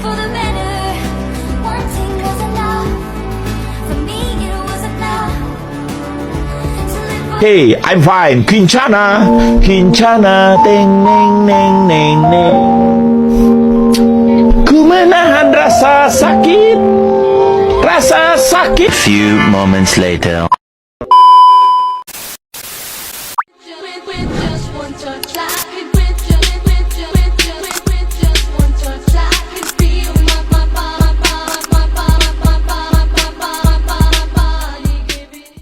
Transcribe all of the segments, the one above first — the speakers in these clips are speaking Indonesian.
for the better. One thing was enough. For me, it was enough to live for. Hey, I'm fine. Kincana, Kincana, teng neng neng neng neng. Ku menahan rasa sakit, rasa sakit. Few moments later. With just one touch, I could with just one touch, I could feel my body giving.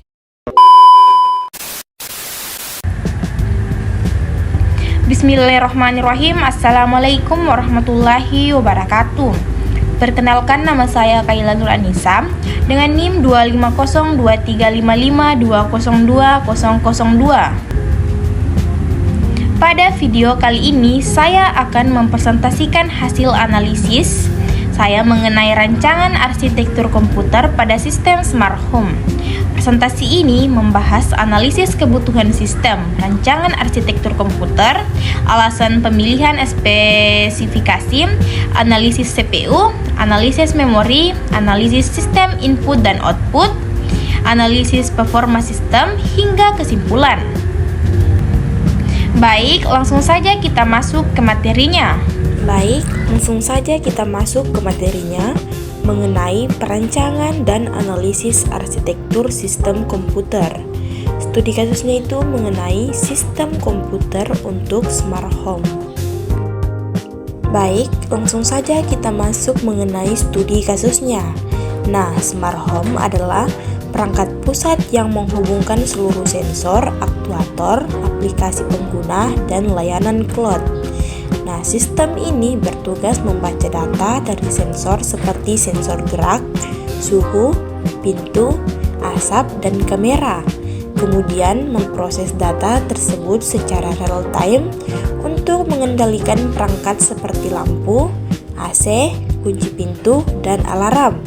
Bismillahirrahmanirrahim. Assalamualaikum warahmatullahi wabarakatuh. Perkenalkan, nama saya Kaila Nur Anissa dengan NIM 250235520020002. Pada video kali ini saya akan mempresentasikan hasil analisis saya mengenai rancangan arsitektur komputer pada sistem smart home. Presentasi ini membahas analisis kebutuhan sistem, rancangan arsitektur komputer, alasan pemilihan spesifikasi, analisis CPU, analisis memori, analisis sistem input dan output, analisis performa sistem, hingga kesimpulan. Baik, langsung saja kita masuk ke materinya. Mengenai perancangan dan analisis arsitektur sistem komputer. Studi kasusnya itu mengenai sistem komputer untuk smart home. Baik, langsung saja kita masuk mengenai studi kasusnya. Nah, smart home adalah perangkat pusat yang menghubungkan seluruh sensor, aktuator, aplikasi pengguna, dan layanan cloud. Nah, sistem ini bertugas membaca data dari sensor seperti sensor gerak, suhu, pintu, asap, dan kamera. Kemudian memproses data tersebut secara real time untuk mengendalikan perangkat seperti lampu, AC, kunci pintu, dan alarm.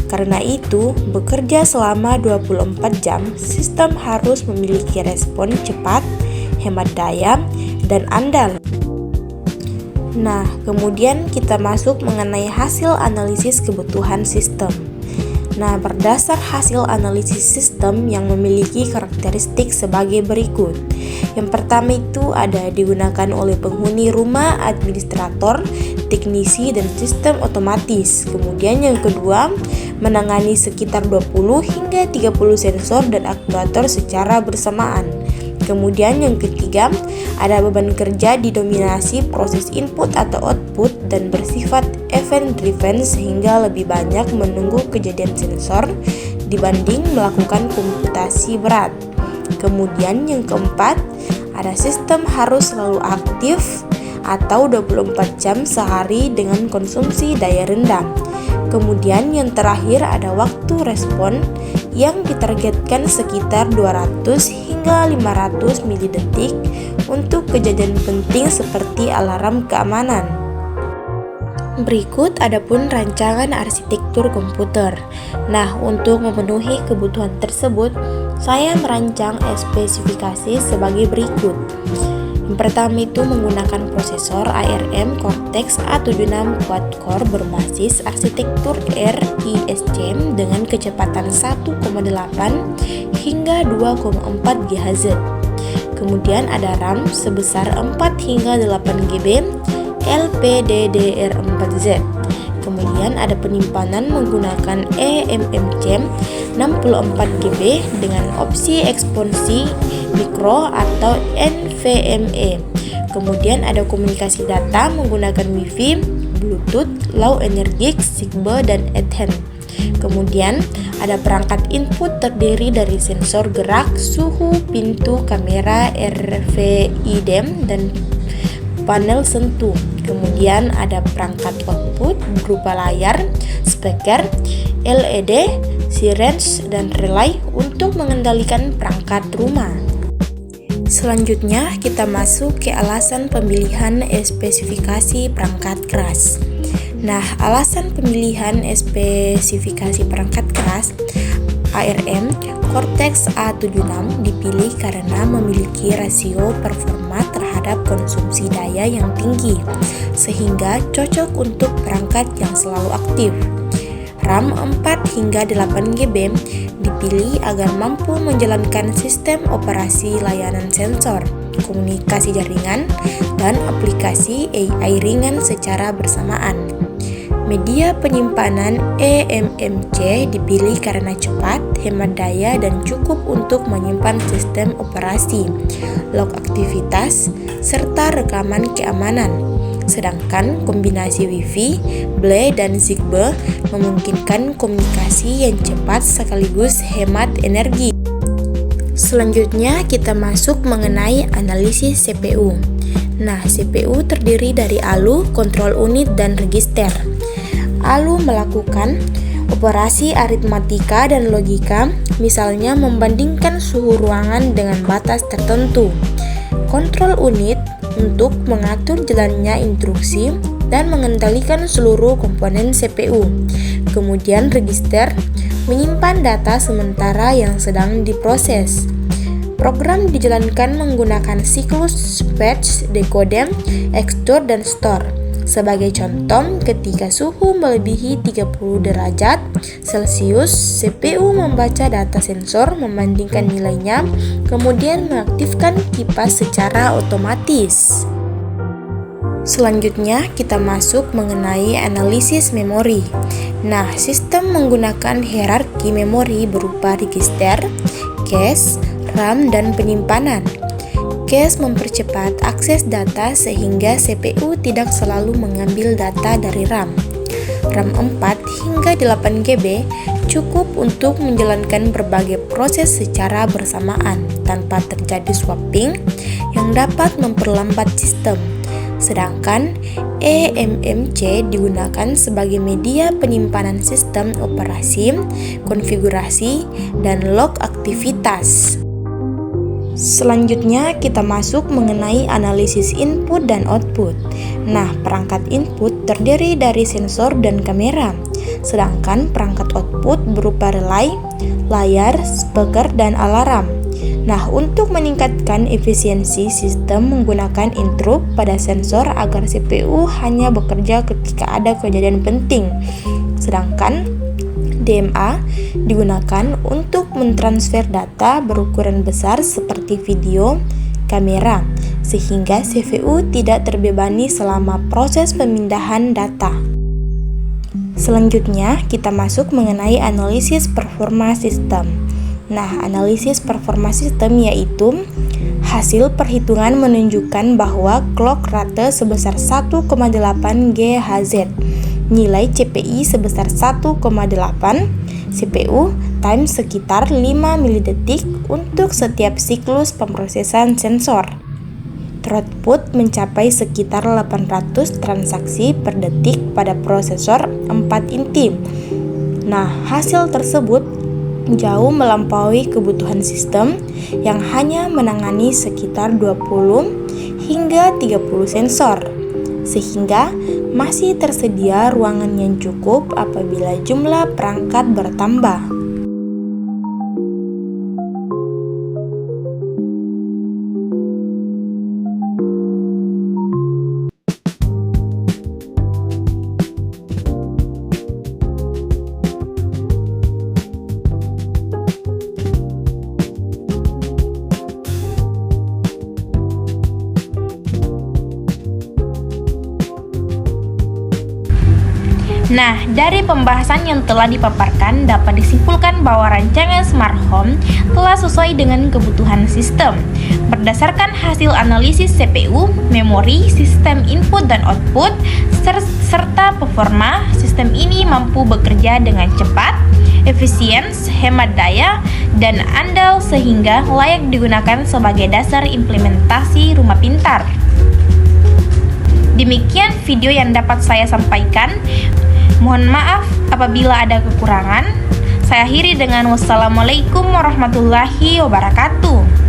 Karena itu, bekerja selama 24 jam, sistem harus memiliki respon cepat, hemat daya, dan andal. Nah, kemudian kita masuk mengenai hasil analisis kebutuhan sistem. Nah, berdasar hasil analisis sistem yang memiliki karakteristik sebagai berikut. Yang pertama itu ada digunakan oleh penghuni rumah, administrator, teknisi, dan sistem otomatis. Kemudian yang kedua, menangani sekitar 20 hingga 30 sensor dan aktuator secara bersamaan. Kemudian yang ketiga, ada beban kerja didominasi proses input atau output dan bersifat event driven sehingga lebih banyak menunggu kejadian sensor dibanding melakukan komputasi berat. Kemudian yang keempat, ada sistem harus selalu aktif atau 24 jam sehari dengan konsumsi daya rendah. Kemudian yang terakhir ada waktu respon yang ditargetkan sekitar 200 hingga 500 milidetik untuk kejadian penting seperti alarm keamanan. Berikut adapun rancangan arsitektur komputer. Nah, untuk memenuhi kebutuhan tersebut, saya merancang spesifikasi sebagai berikut. Yang pertama itu menggunakan prosesor ARM Cortex A76 quad-core berbasis arsitektur RISC dengan kecepatan 1,8 hingga 2,4 GHz. Kemudian ada RAM sebesar 4 hingga 8 GB LPDDR4Z. Kemudian ada penyimpanan menggunakan eMMC 64 GB dengan opsi ekspansi mikro atau NVMe. Kemudian ada komunikasi data menggunakan Wi-Fi, Bluetooth, Low Energy, Zigbee, dan Ethernet. Kemudian ada perangkat input terdiri dari sensor gerak, suhu, pintu, kamera, RFID, dan panel sentuh. Kemudian ada perangkat output berupa layar, speaker, LED, sirens, dan relay untuk mengendalikan perangkat rumah. Selanjutnya kita masuk ke alasan pemilihan spesifikasi perangkat keras. Nah, alasan pemilihan spesifikasi perangkat keras ARM Cortex A76 dipilih karena memiliki rasio performa terhadap terhadap konsumsi daya yang tinggi, sehingga cocok untuk perangkat yang selalu aktif. RAM 4 hingga 8 GB dipilih agar mampu menjalankan sistem operasi layanan sensor, komunikasi jaringan, dan aplikasi AI ringan secara bersamaan. Media penyimpanan eMMC dipilih karena cepat, hemat daya, dan cukup untuk menyimpan sistem operasi, log aktivitas, serta rekaman keamanan. Sedangkan kombinasi Wi-Fi, BLE, dan Zigbee memungkinkan komunikasi yang cepat sekaligus hemat energi. Selanjutnya kita masuk mengenai analisis CPU. Nah, CPU terdiri dari ALU, kontrol unit, dan register. ALU melakukan operasi aritmatika dan logika, misalnya membandingkan suhu ruangan dengan batas tertentu. Kontrol unit untuk mengatur jalannya instruksi dan mengendalikan seluruh komponen CPU. Kemudian register menyimpan data sementara yang sedang diproses. Program dijalankan menggunakan siklus fetch, decode, extrude, dan store. Sebagai contoh, ketika suhu melebihi 30 derajat Celcius, CPU membaca data sensor, membandingkan nilainya, kemudian mengaktifkan kipas secara otomatis. Selanjutnya, kita masuk mengenai analisis memori. Nah, sistem menggunakan hierarki memori berupa register, cache, RAM, dan penyimpanan. Cache mempercepat akses data sehingga CPU tidak selalu mengambil data dari RAM. RAM 4 hingga 8 GB cukup untuk menjalankan berbagai proses secara bersamaan tanpa terjadi swapping yang dapat memperlambat sistem. Sedangkan eMMC digunakan sebagai media penyimpanan sistem operasi, konfigurasi, dan log aktivitas. Selanjutnya kita masuk mengenai analisis input dan output. Nah, perangkat input terdiri dari sensor dan kamera, sedangkan perangkat output berupa relay, layar, speaker, dan alarm. Nah, untuk meningkatkan efisiensi sistem menggunakan interrupt pada sensor agar CPU hanya bekerja ketika ada kejadian penting. Sedangkan DMA digunakan untuk mentransfer data berukuran besar seperti video, kamera, sehingga CPU tidak terbebani selama proses pemindahan data. Selanjutnya, kita masuk mengenai analisis performa sistem. Nah, analisis performa sistem yaitu hasil perhitungan menunjukkan bahwa clock rate sebesar 1,8 GHz, nilai CPI sebesar 1,8, CPU time sekitar 5 milidetik untuk setiap siklus pemrosesan sensor. Throughput mencapai sekitar 800 transaksi per detik pada prosesor 4 inti. Nah, hasil tersebut jauh melampaui kebutuhan sistem yang hanya menangani sekitar 20 hingga 30 sensor, sehingga masih tersedia ruangan yang cukup apabila jumlah perangkat bertambah. Nah, dari pembahasan yang telah dipaparkan dapat disimpulkan bahwa rancangan Smart Home telah sesuai dengan kebutuhan sistem. Berdasarkan hasil analisis CPU, memori, sistem input dan output, serta performa, sistem ini mampu bekerja dengan cepat, efisien, hemat daya, dan andal sehingga layak digunakan sebagai dasar implementasi rumah pintar. Demikian video yang dapat saya sampaikan. Mohon maaf apabila ada kekurangan. Saya akhiri dengan wassalamualaikum warahmatullahi wabarakatuh.